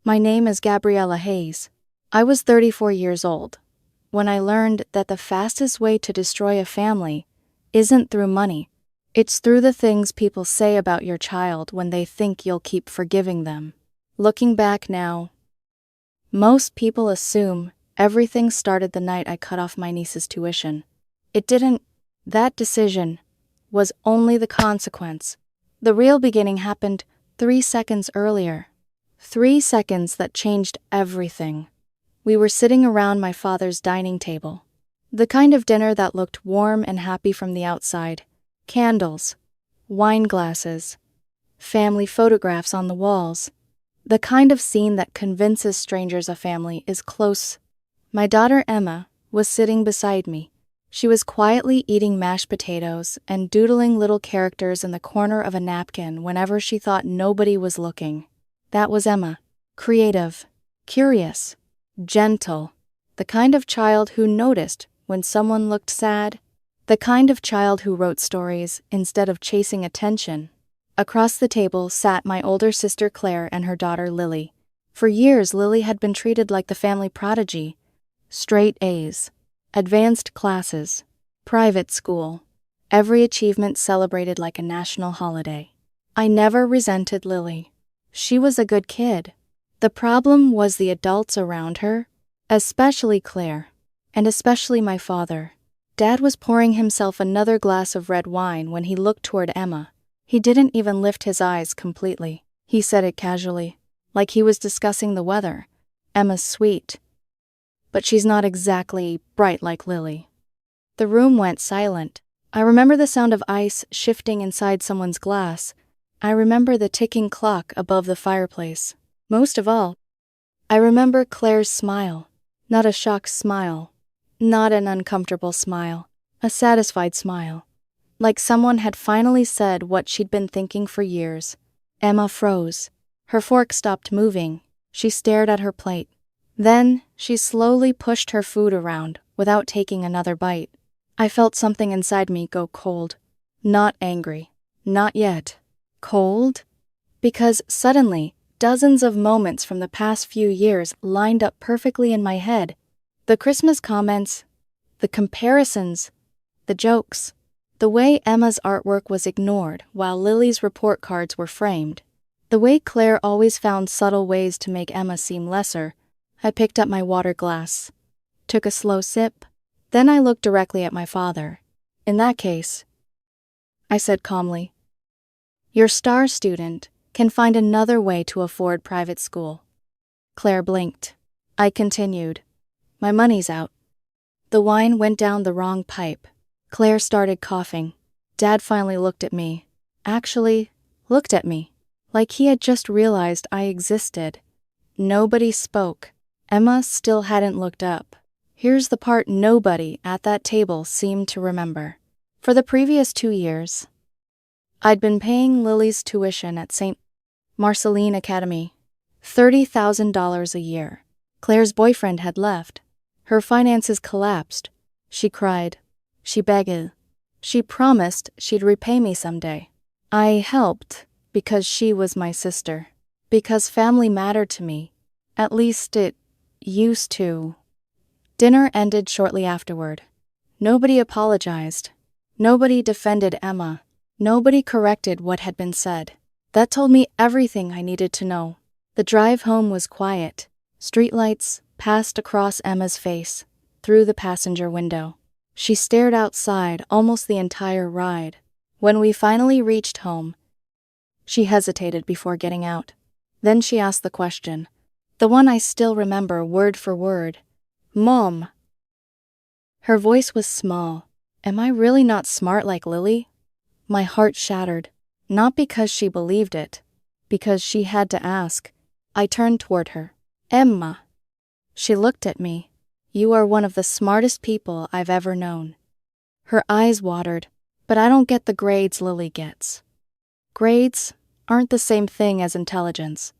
My name is Gabriella Hayes. I was 34 years old when I learned that the fastest way to destroy a family isn't through money. It's through the things people say about your child when they think you'll keep forgiving them. Looking back now, most people assume everything started the night I cut off my niece's tuition. It didn't. That decision was only the consequence. The real beginning happened 3 seconds earlier. 3 seconds that changed everything. We were sitting around my father's dining table. The kind of dinner that looked warm and happy from the outside. Candles, wine glasses, family photographs on the walls. The kind of scene that convinces strangers a family is close. My daughter Emma was sitting beside me. She was quietly eating mashed potatoes and doodling little characters in the corner of a napkin whenever she thought nobody was looking. That was Emma. Creative, curious, gentle. The kind of child who noticed when someone looked sad. The kind of child who wrote stories instead of chasing attention. Across the table sat my older sister Claire and her daughter Lily. For years, Lily had been treated like the family prodigy. Straight A's, advanced classes, private school. Every achievement celebrated like a national holiday. I never resented Lily. She was a good kid. The problem was the adults around her, especially Claire, and especially my father. Dad was pouring himself another glass of red wine when he looked toward Emma. He didn't even lift his eyes completely. He said it casually, like he was discussing the weather. Emma's sweet, but she's not exactly bright like Lily. The room went silent. I remember the sound of ice shifting inside someone's glass. I remember the ticking clock above the fireplace. Most of all, I remember Claire's smile. Not a shocked smile. Not an uncomfortable smile. A satisfied smile. Like someone had finally said what she'd been thinking for years. Emma froze. Her fork stopped moving. She stared at her plate. Then, she slowly pushed her food around without taking another bite. I felt something inside me go cold. Not angry. Not yet. Cold? Because suddenly, dozens of moments from the past few years lined up perfectly in my head. The Christmas comments, the comparisons, the jokes. The way Emma's artwork was ignored while Lily's report cards were framed. The way Claire always found subtle ways to make Emma seem lesser. I picked up my water glass, took a slow sip, then I looked directly at my father. In that case, I said calmly, your star student can find another way to afford private school. Claire blinked. I continued, my money's out. The wine went down the wrong pipe. Claire started coughing. Dad finally looked at me. Actually, looked at me. Like he had just realized I existed. Nobody spoke. Emma still hadn't looked up. Here's the part nobody at that table seemed to remember. For the previous 2 years, I'd been paying Lily's tuition at St. Marceline Academy. $30,000 a year. Claire's boyfriend had left. Her finances collapsed. She cried. She begged. She promised she'd repay me someday. I helped because she was my sister. Because family mattered to me. At least it used to. Dinner ended shortly afterward. Nobody apologized. Nobody defended Emma. Nobody corrected what had been said. That told me everything I needed to know. The drive home was quiet. Streetlights passed across Emma's face, through the passenger window. She stared outside almost the entire ride. When we finally reached home, she hesitated before getting out. Then she asked the question, the one I still remember word for word. Mom. Her voice was small. Am I really not smart like Lily? My heart shattered. Not because she believed it, because she had to ask. I turned toward her. Emma. She looked at me. You are one of the smartest people I've ever known. Her eyes watered. But I don't get the grades Lily gets. Grades aren't the same thing as intelligence.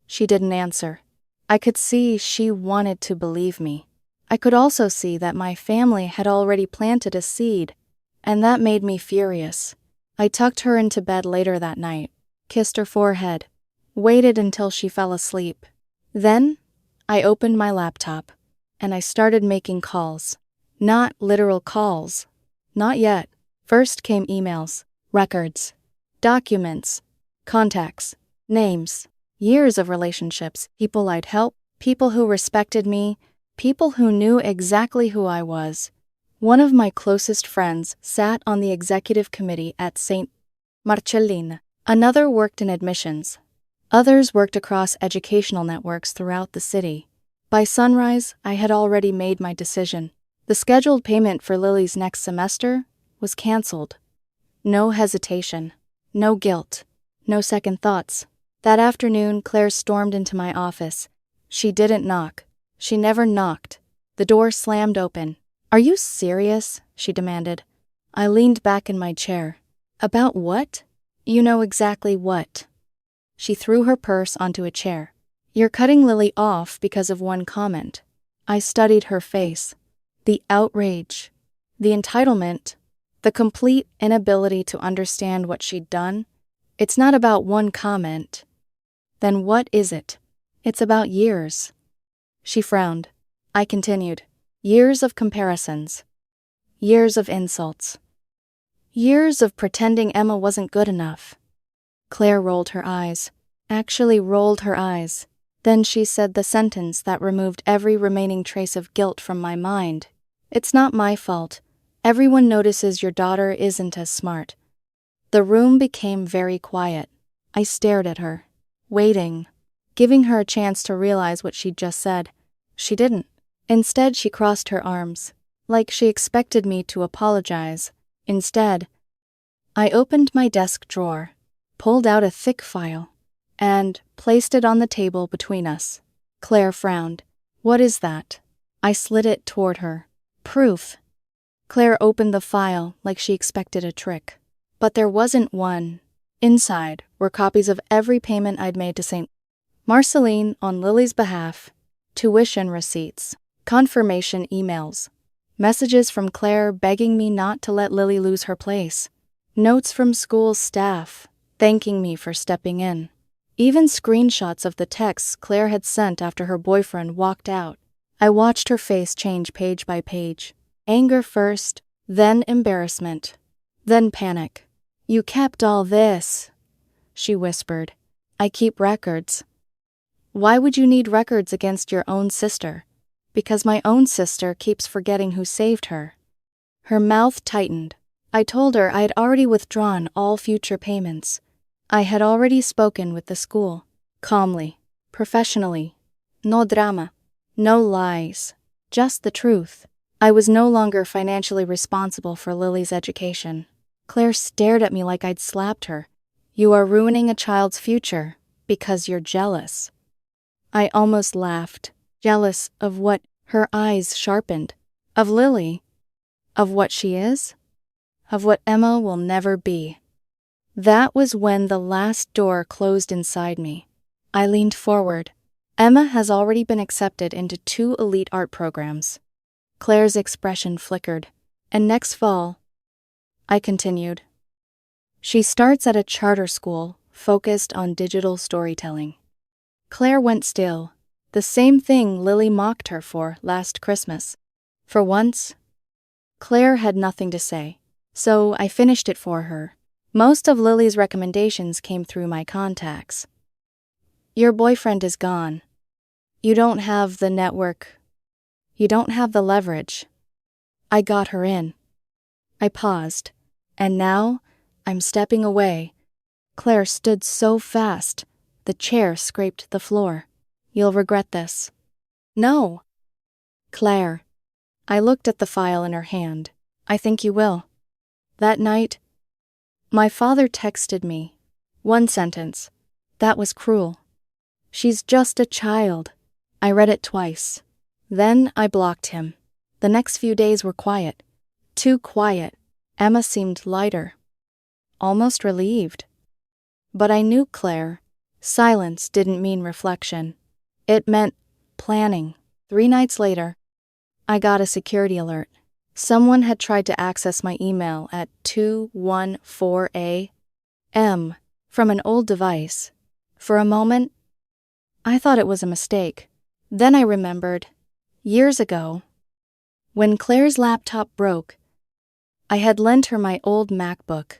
She didn't answer. I could see she wanted to believe me. I could also see that my family had already planted a seed, and that made me furious. I tucked her into bed later that night, kissed her forehead, waited until she fell asleep. Then, I opened my laptop, and I started making calls. Not literal calls. Not yet. First came emails, records, documents, contacts, names, years of relationships, people I'd helped, people who respected me, people who knew exactly who I was. One of my closest friends sat on the executive committee at St. Marcellin. Another worked in admissions. Others worked across educational networks throughout the city. By sunrise, I had already made my decision. The scheduled payment for Lily's next semester was canceled. No hesitation. No guilt. No second thoughts. That afternoon, Claire stormed into my office. She didn't knock. She never knocked. The door slammed open. "Are you serious?" she demanded. I leaned back in my chair. "About what?" "You know exactly what." She threw her purse onto a chair. "You're cutting Lily off because of one comment." I studied her face. The outrage. The entitlement. The complete inability to understand what she'd done. It's not about one comment. Then what is it? It's about years. She frowned. I continued. Years of comparisons. Years of insults. Years of pretending Emma wasn't good enough. Claire rolled her eyes. Actually rolled her eyes. Then she said the sentence that removed every remaining trace of guilt from my mind. "It's not my fault. Everyone notices your daughter isn't as smart." The room became very quiet. I stared at her, waiting, giving her a chance to realize what she'd just said. She didn't. Instead, she crossed her arms, like she expected me to apologize. Instead, I opened my desk drawer, pulled out a thick file, and placed it on the table between us. Claire frowned. "What is that?" I slid it toward her. "Proof." Claire opened the file like she expected a trick. But there wasn't one. Inside were copies of every payment I'd made to St. Marcellin on Lily's behalf, tuition receipts, confirmation emails, messages from Claire begging me not to let Lily lose her place, notes from school staff thanking me for stepping in, even screenshots of the texts Claire had sent after her boyfriend walked out. I watched her face change page by page. Anger first, then embarrassment, then panic. "You kept all this," she whispered. "I keep records." "Why would you need records against your own sister?" "Because my own sister keeps forgetting who saved her." Her mouth tightened. I told her I had already withdrawn all future payments. I had already spoken with the school. Calmly. Professionally. No drama. No lies. Just the truth. I was no longer financially responsible for Lily's education. Claire stared at me like I'd slapped her. "You are ruining a child's future because you're jealous." I almost laughed. Jealous of what? Her eyes sharpened. Of Lily? Of what she is? Of what Emma will never be. That was when the last door closed inside me. I leaned forward. Emma has already been accepted into 2 elite art programs. Claire's expression flickered. "And next fall," I continued, "she starts at a charter school focused on digital storytelling." Claire went still. The same thing Lily mocked her for last Christmas. For once, Claire had nothing to say, so I finished it for her. Most of Lily's recommendations came through my contacts. "Your boyfriend is gone. You don't have the network. You don't have the leverage." I got her in. I paused. "And now, I'm stepping away." Claire stood so fast, the chair scraped the floor. "You'll regret this." "No." "Claire." I looked at the file in her hand. "I think you will." That night, my father texted me. One sentence. That was cruel. "She's just a child." I read it twice. Then I blocked him. The next few days were quiet. Too quiet. Emma seemed lighter. Almost relieved. But I knew Claire. Silence didn't mean reflection. It meant planning. 3 nights later, I got a security alert. Someone had tried to access my email at 2:14 a.m. from an old device. For a moment, I thought it was a mistake. Then I remembered. Years ago, when Claire's laptop broke, I had lent her my old MacBook,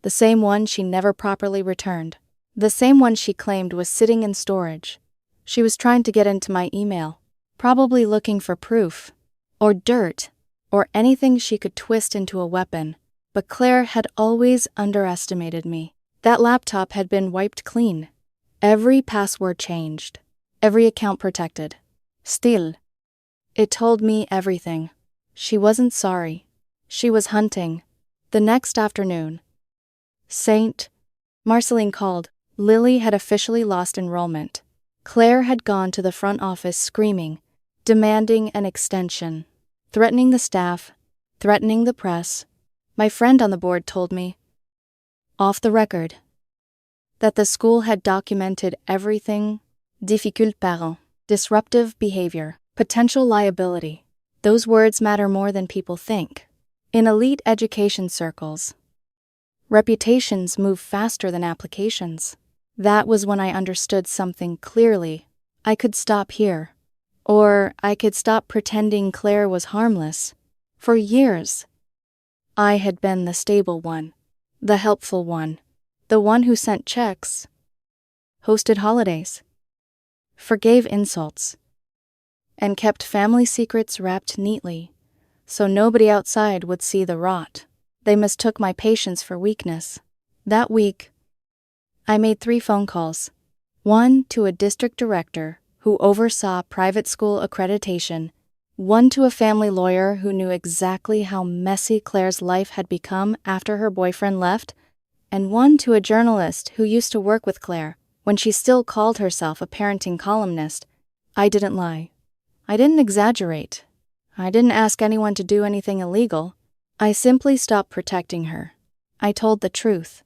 the same one she never properly returned, the same one she claimed was sitting in storage. She was trying to get into my email, probably looking for proof, or dirt, or anything she could twist into a weapon, but Claire had always underestimated me. That laptop had been wiped clean, every password changed, every account protected. Still, it told me everything. She wasn't sorry. She was hunting. The next afternoon, Saint Marceline called. Lily had officially lost enrollment. Claire had gone to the front office screaming, demanding an extension, threatening the staff, threatening the press. My friend on the board told me, off the record, that the school had documented everything. Difficult parent, disruptive behavior, potential liability. Those words matter more than people think. In elite education circles, reputations move faster than applications. That was when I understood something clearly. I could stop here. Or I could stop pretending Claire was harmless. For years, I had been the stable one, the helpful one, the one who sent checks, hosted holidays, forgave insults, and kept family secrets wrapped neatly, so nobody outside would see the rot. They mistook my patience for weakness. That week, I made 3 phone calls. One to a district director who oversaw private school accreditation, one to a family lawyer who knew exactly how messy Claire's life had become after her boyfriend left, and one to a journalist who used to work with Claire when she still called herself a parenting columnist. I didn't lie. I didn't exaggerate. I didn't ask anyone to do anything illegal. I simply stopped protecting her. I told the truth.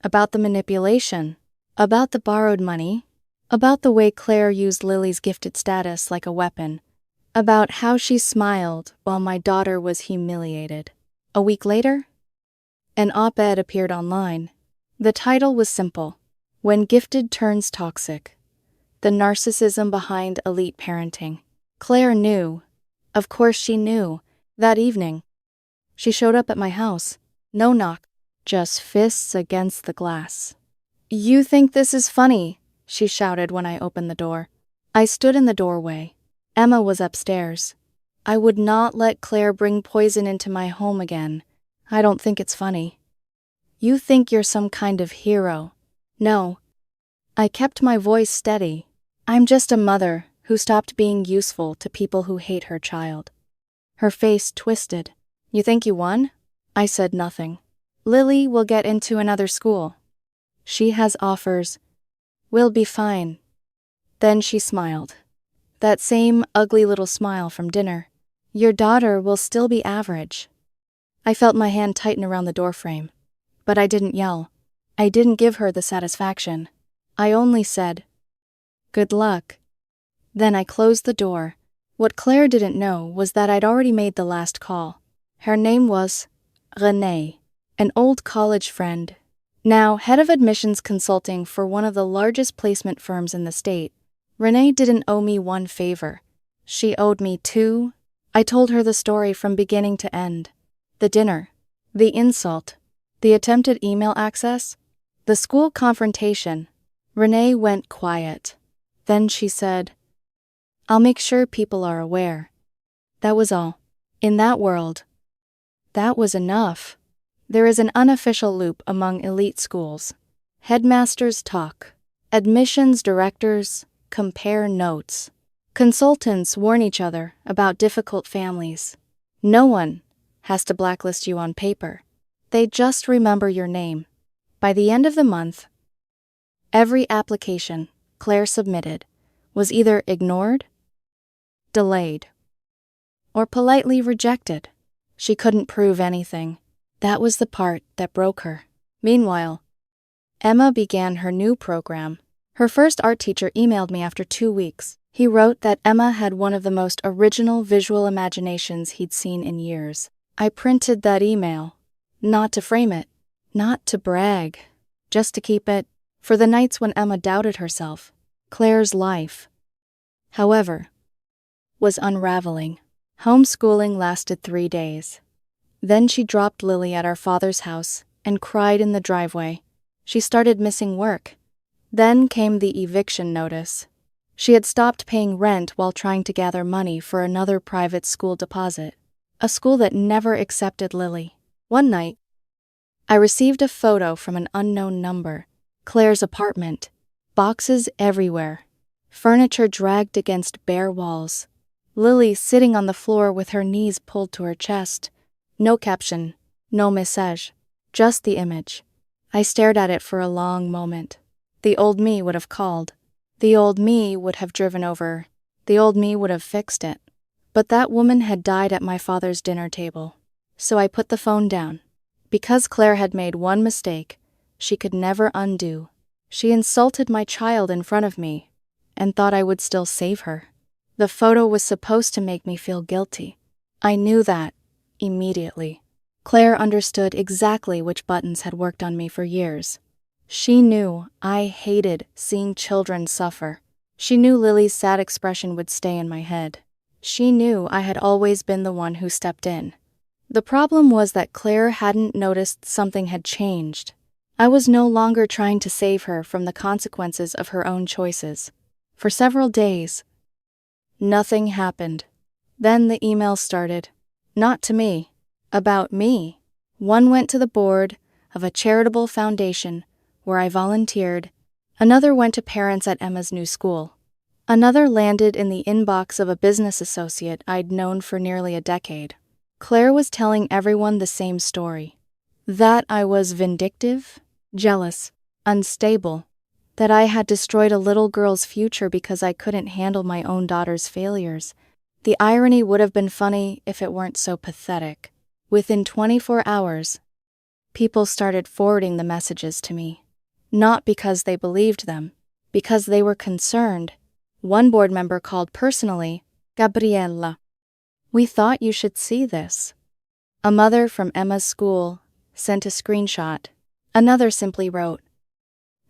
About the manipulation. About the borrowed money. About the way Claire used Lily's gifted status like a weapon. About how she smiled while my daughter was humiliated. A week later, an op-ed appeared online. The title was simple: When Gifted Turns Toxic. The narcissism behind elite parenting. Claire knew. Of course she knew. That evening, she showed up at my house. No knock, just fists against the glass. "You think this is funny?" she shouted when I opened the door. I stood in the doorway. Emma was upstairs. "I would not let Claire bring poison into my home again. I don't think it's funny." "You think you're some kind of hero." "No." I kept my voice steady. "I'm just a mother who stopped being useful to people who hate her child." Her face twisted. "You think you won?" I said nothing. "Lily will get into another school. She has offers. We'll be fine." Then she smiled. That same ugly little smile from dinner. "Your daughter will still be average." I felt my hand tighten around the doorframe. But I didn't yell. I didn't give her the satisfaction. I only said, "Good luck." Then I closed the door. What Claire didn't know was that I'd already made the last call. Her name was Renee, an old college friend, now head of admissions consulting for one of the largest placement firms in the state. Renee didn't owe me one favor. She owed me 2. I told her the story from beginning to end. The dinner, the insult, the attempted email access, the school confrontation. Renee went quiet. Then she said, "I'll make sure people are aware." That was all. In that world, that was enough. There is an unofficial loop among elite schools. Headmasters talk. Admissions directors compare notes. Consultants warn each other about difficult families. No one has to blacklist you on paper. They just remember your name. By the end of the month, every application Claire submitted was either ignored, delayed, or politely rejected. She couldn't prove anything. That was the part that broke her. Meanwhile, Emma began her new program. Her first art teacher emailed me after 2 weeks. He wrote that Emma had one of the most original visual imaginations he'd seen in years. I printed that email, not to frame it, not to brag, just to keep it for the nights when Emma doubted herself. Claire's life, however, was unraveling. Homeschooling lasted 3 days. Then she dropped Lily at our father's house and cried in the driveway. She started missing work. Then came the eviction notice. She had stopped paying rent while trying to gather money for another private school deposit, a school that never accepted Lily. One night, I received a photo from an unknown number. Claire's apartment. Boxes everywhere. Furniture dragged against bare walls. Lily sitting on the floor with her knees pulled to her chest. No caption, no message, just the image. I stared at it for a long moment. The old me would have called. The old me would have driven over. The old me would have fixed it. But that woman had died at my father's dinner table. So I put the phone down. Because Claire had made one mistake, she could never undo. She insulted my child in front of me, and thought I would still save her. The photo was supposed to make me feel guilty. I knew that, immediately. Claire understood exactly which buttons had worked on me for years. She knew I hated seeing children suffer. She knew Lily's sad expression would stay in my head. She knew I had always been the one who stepped in. The problem was that Claire hadn't noticed something had changed. I was no longer trying to save her from the consequences of her own choices. For several days, nothing happened. Then the emails started. Not to me. About me. One went to the board of a charitable foundation where I volunteered. Another went to parents at Emma's new school. Another landed in the inbox of a business associate I'd known for nearly a decade. Claire was telling everyone the same story. That I was vindictive, jealous, unstable. That I had destroyed a little girl's future because I couldn't handle my own daughter's failures. The irony would have been funny if it weren't so pathetic. Within 24 hours, people started forwarding the messages to me. Not because they believed them, because they were concerned. One board member called personally, Gabriella. We thought you should see this. A mother from Emma's school sent a screenshot. Another simply wrote,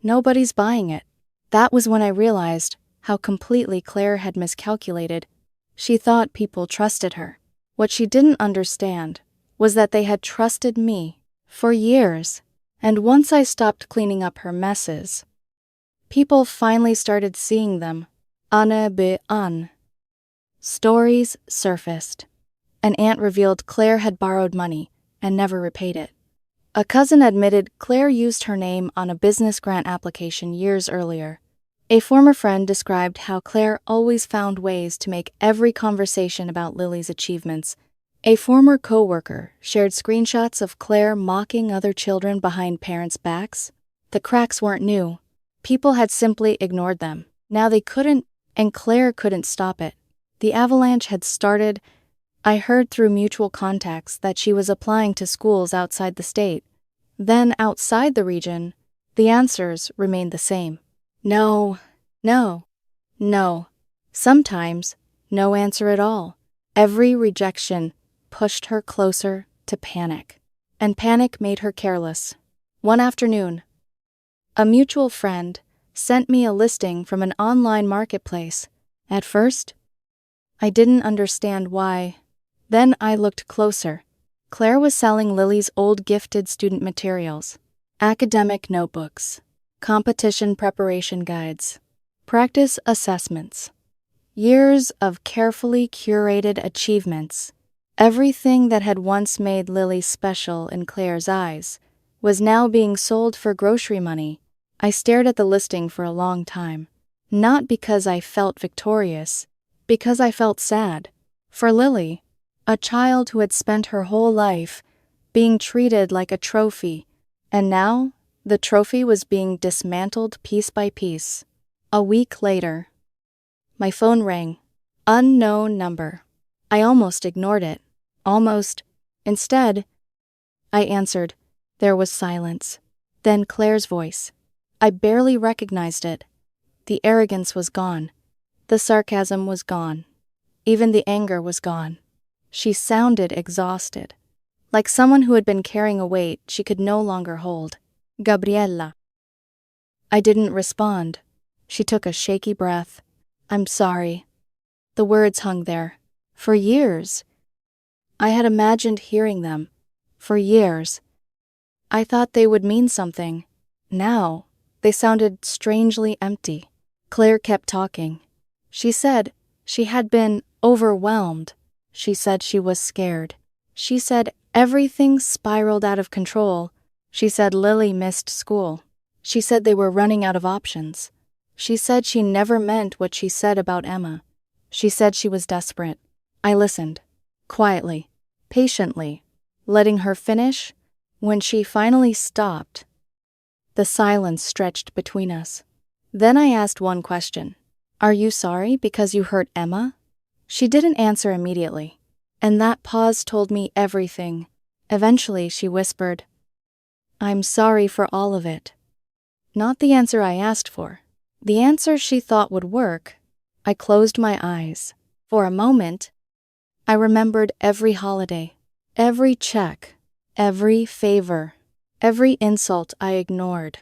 "Nobody's buying it." That was when I realized how completely Claire had miscalculated. She thought people trusted her. What she didn't understand was that they had trusted me for years. And once I stopped cleaning up her messes, people finally started seeing them. Anne be an. Stories surfaced. An aunt revealed Claire had borrowed money and never repaid it. A cousin admitted Claire used her name on a business grant application years earlier. A former friend described how Claire always found ways to make every conversation about Lily's achievements. A former co-worker shared screenshots of Claire mocking other children behind parents' backs. The cracks weren't new. People had simply ignored them. Now they couldn't, and Claire couldn't stop it. The avalanche had started. I heard through mutual contacts that she was applying to schools outside the state. Then outside the region, the answers remained the same. No, no, no. Sometimes, no answer at all. Every rejection pushed her closer to panic. And panic made her careless. One afternoon, a mutual friend sent me a listing from an online marketplace. At first, I didn't understand why. Then I looked closer. Claire was selling Lily's old gifted student materials, academic notebooks, competition preparation guides, practice assessments, years of carefully curated achievements. Everything that had once made Lily special in Claire's eyes was now being sold for grocery money. I stared at the listing for a long time, not because I felt victorious, because I felt sad. For Lily, a child who had spent her whole life being treated like a trophy, and now the trophy was being dismantled piece by piece. A week later, my phone rang. Unknown number. I almost ignored it. Almost. Instead, I answered. There was silence. Then Claire's voice. I barely recognized it. The arrogance was gone. The sarcasm was gone. Even the anger was gone. She sounded exhausted, like someone who had been carrying a weight she could no longer hold. Gabriella. I didn't respond. She took a shaky breath. I'm sorry. The words hung there. For years. I had imagined hearing them. For years. I thought they would mean something. Now, they sounded strangely empty. Claire kept talking. She said she had been overwhelmed. She said she was scared. She said everything spiraled out of control. She said Lily missed school. She said they were running out of options. She said she never meant what she said about Emma. She said she was desperate. I listened. Quietly. Patiently. Letting her finish. When she finally stopped, the silence stretched between us. Then I asked one question. Are you sorry because you hurt Emma? She didn't answer immediately. And that pause told me everything. Eventually, she whispered, I'm sorry for all of it. Not the answer I asked for. The answer she thought would work. I closed my eyes. For a moment, I remembered every holiday, every check, every favor, every insult I ignored.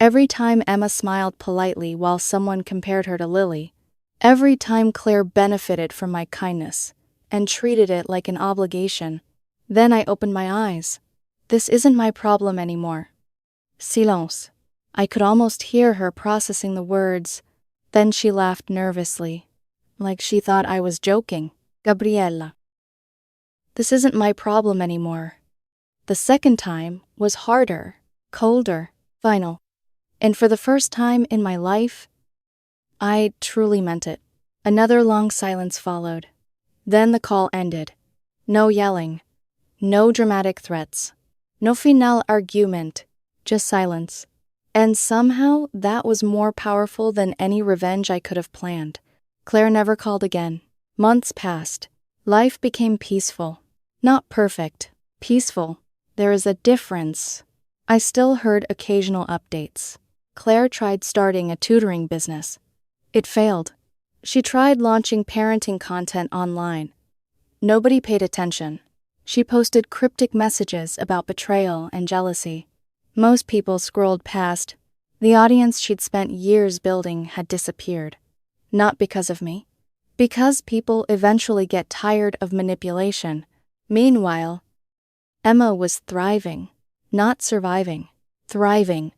Every time Emma smiled politely while someone compared her to Lily. Every time Claire benefited from my kindness and treated it like an obligation. Then I opened my eyes. This isn't my problem anymore. Silence. I could almost hear her processing the words. Then she laughed nervously, like she thought I was joking. Gabriella. This isn't my problem anymore. The second time was harder, colder, final. And for the first time in my life, I truly meant it. Another long silence followed. Then the call ended. No yelling. No dramatic threats. No final argument. Just silence. And somehow that was more powerful than any revenge I could have planned. Claire never called again. Months passed. Life became peaceful. Not perfect. Peaceful. There is a difference. I still heard occasional updates. Claire tried starting a tutoring business. It failed. She tried launching parenting content online. Nobody paid attention. She posted cryptic messages about betrayal and jealousy. Most people scrolled past. The audience she'd spent years building had disappeared. Not because of me. Because people eventually get tired of manipulation. Meanwhile, Emma was thriving. Not surviving. Thriving.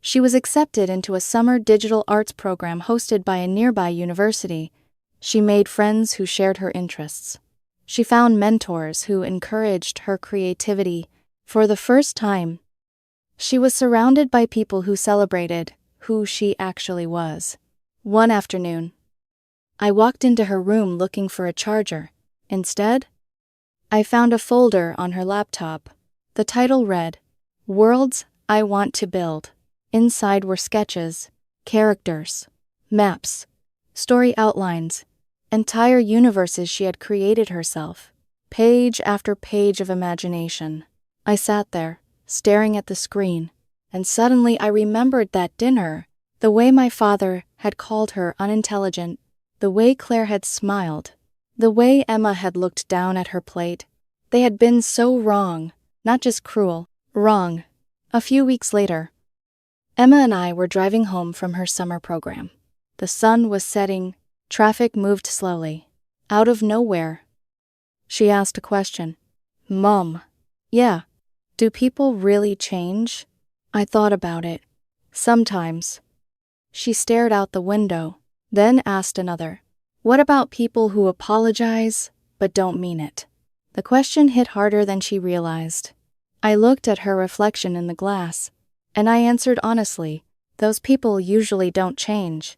She was accepted into a summer digital arts program hosted by a nearby university. She made friends who shared her interests. She found mentors who encouraged her creativity. For the first time, she was surrounded by people who celebrated who she actually was. One afternoon, I walked into her room looking for a charger. Instead, I found a folder on her laptop. The title read, Worlds I Want to Build. Inside were sketches, characters, maps, story outlines, entire universes she had created herself. Page after page of imagination. I sat there, staring at the screen, and suddenly I remembered that dinner, the way my father had called her unintelligent, the way Claire had smiled, the way Emma had looked down at her plate. They had been so wrong, not just cruel, wrong. A few weeks later, Emma and I were driving home from her summer program. The sun was setting, traffic moved slowly. Out of nowhere, she asked a question. Mom. Yeah. Do people really change? I thought about it. Sometimes. She stared out the window, then asked another. What about people who apologize but don't mean it? The question hit harder than she realized. I looked at her reflection in the glass, and I answered honestly, those people usually don't change.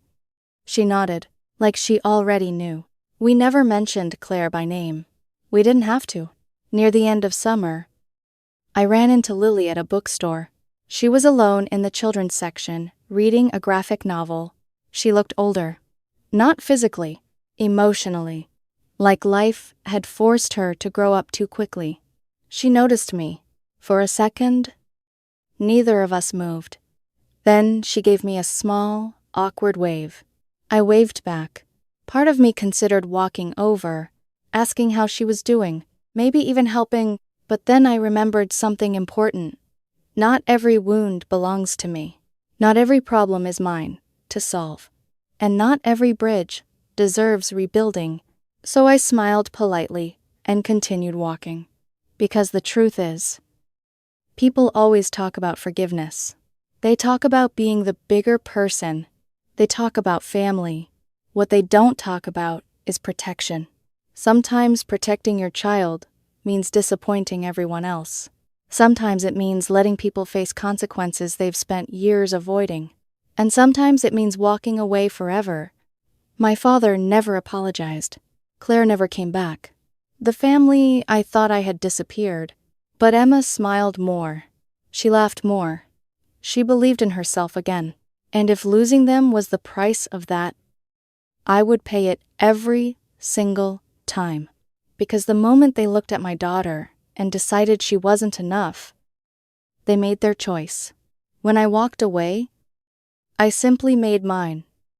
She nodded, like she already knew. We never mentioned Claire by name. We didn't have to. Near the end of summer, I ran into Lily at a bookstore. She was alone in the children's section, reading a graphic novel. She looked older. Not physically, emotionally. Like life had forced her to grow up too quickly. She noticed me. For a second, neither of us moved. Then she gave me a small, awkward wave. I waved back. Part of me considered walking over, asking how she was doing, maybe even helping, but then I remembered something important. Not every wound belongs to me. Not every problem is mine to solve. and not every bridge deserves rebuilding. So I smiled politely and continued walking. Because the truth is, people always talk about forgiveness. They talk about being the bigger person. They talk about family. What they don't talk about is protection. Sometimes protecting your child means disappointing everyone else. Sometimes it means letting people face consequences they've spent years avoiding. And sometimes it means walking away forever. My father never apologized. Claire never came back. The family, I thought I had disappeared. But Emma smiled more. She laughed more. She believed in herself again. And if losing them was the price of that, I would pay it every single time. Because the moment they looked at my daughter and decided she wasn't enough, they made their choice. When I walked away, I simply made mine.